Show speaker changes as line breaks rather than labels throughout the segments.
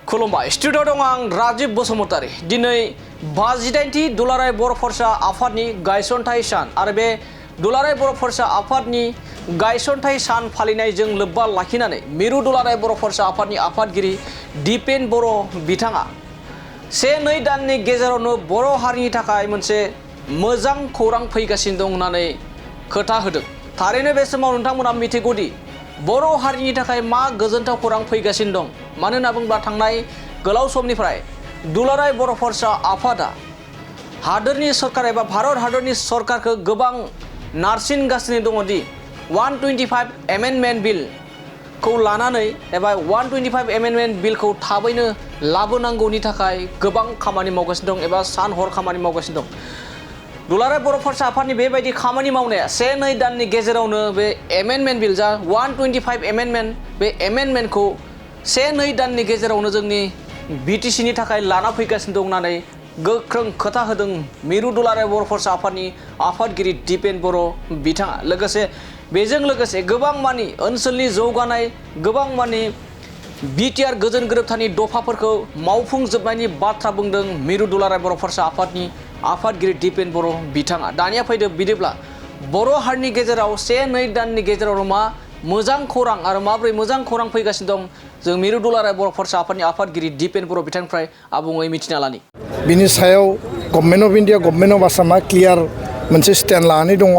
खुलुमबाय स्टुडिअ दं आं राजीव बसुमतारी दिनै 58थि दुलाराय बर' फरायसा आफादनि गायसनथाय सान आरो बे दुलाराय बर' फरायसा आफादनि गायसनथाय सान फालिनायजों लोब्बा लाखिनानै मिरु दुलाराय बर' फरायसा आफादनि आफादगिरि दिपेन बर' बिथाङा 1-2 दाननि गेजेरावनो बर' हारिनि थाखाय मोनसे मोजां खौरां फैगासिनो दं होननानै खोथा होदों। थारैनो बे समाव नोंथांमोना मिथिगौदि बर' हारिनि थाखाय मा गोजोनथाव खौरां फैगासिनो दं। मानो होनना बुङोब्ला थांनाय गोलाव समनिफ्राय दुलाराय बर' फरायसा आफादा हादोरनि सरकार एबा भारत हादरनि सरकारखौ गोबां नारसिनगासिनो दङदि 125 एमेन्डमेन्ट बिल खौ लानानै एबा 125 एमेन्डमेन्ट बिलखौ थाबैनो लाबोनांगौनि थाखाय गोबां खामानि मावगासिनो दं एबा सान हर खामानि मावगासिनो दं। दुलाराय बर' फरायसा आफादनि बेबायदि खामानि मावनाया 1-2 दाननि गेजेरावनो बे एमेन्डमेन्ट बिल जा 125 एमेन्डमेन्ट बे एमेन्डमेन्टखौ 1-2 दाननि गेजेरावनो जोंनि बिटिसिनि थाखाय लाना फैगासिनो दं होननानै गोख्रों खोथा होदों मिरु दुलाराय बर' फरायसा आफादनि आफादगिरि दिपेन बर' बिथाङा। लोगोसे बेजों लोगोसे गोबां मानि ओनसोलनि जौगानाय गोबां मानि बिटिआर गोजोन गोरोबथानि दफाफोरखौ मावफुंजोबनायनि बाथ्रा बुंदों मिरु दुलाराय बर' फरायसा आफादनि आफादगिरि दिपेन बर' बिथाङा। दानिया फैदो बिदिब्ला बर' हारिनि गेजेराव 1-2 दाननि गेजेराव मा मोजां खौरां आरो माबोरै मोजां खौरां फैगासिनो दं जों मिरु दुलाराय बर' फरायसा आफादनि आफादगिरि दिपेन बर' बिथांनिफ्राय आबुङै मिथिना लानि।
बिनि सायाव government of India government of आसामा क्लियार मोनसे स्टेन्ड लानानै दङ।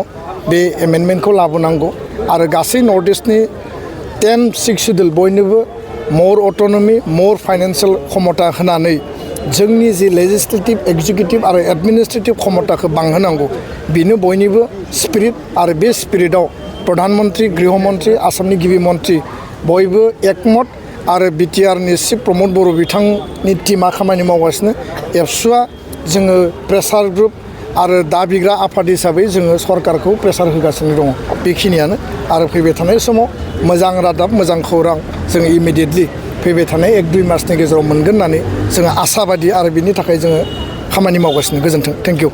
बे एमेन्डमेन्टखौ लाबोनांगौ आरो गासै नर्थ इस्टनि 10-6 सिडुल बयनोबो मर अट'नमि मर फाइनेन्सियेल क्षमता होनानै जोंनि जि लेजिस्लेटिभ एक्जिकिउटिभ आरो एडमिनिस्ट्रेटिभ क्षमताखौ बांहोनांगौ बेनो बयनिबो स्पिरिट आरो बे स्पिरिटआव प्रधानमन्त्री गृहमन्त्री आसामनि गिबि मन्त्री बयबो एकमत आरो बिटिआरनि चिफ प्रमद बर' बिथांनि टीमा खामानि मावगासिनो। एबसुआ जोङो प्रेसार ग्रुप आरो दाबिग्रा आफाद हिसाबै जोङो सरकारखौ प्रेसार होगासिनो दङ। बेखिनियानो आरो फैबाय थानाय समाव मोजां रादाब मोजां खौरां जोङो इमिडियेटलि फैबाय थानाय 1-2 मासनि गेजेराव मोनगोन होननानै जोङो आसाबादि आरो बिनि थाखाय जोङो खामानि मावगासिनो। गोजोन्थों। Thank you.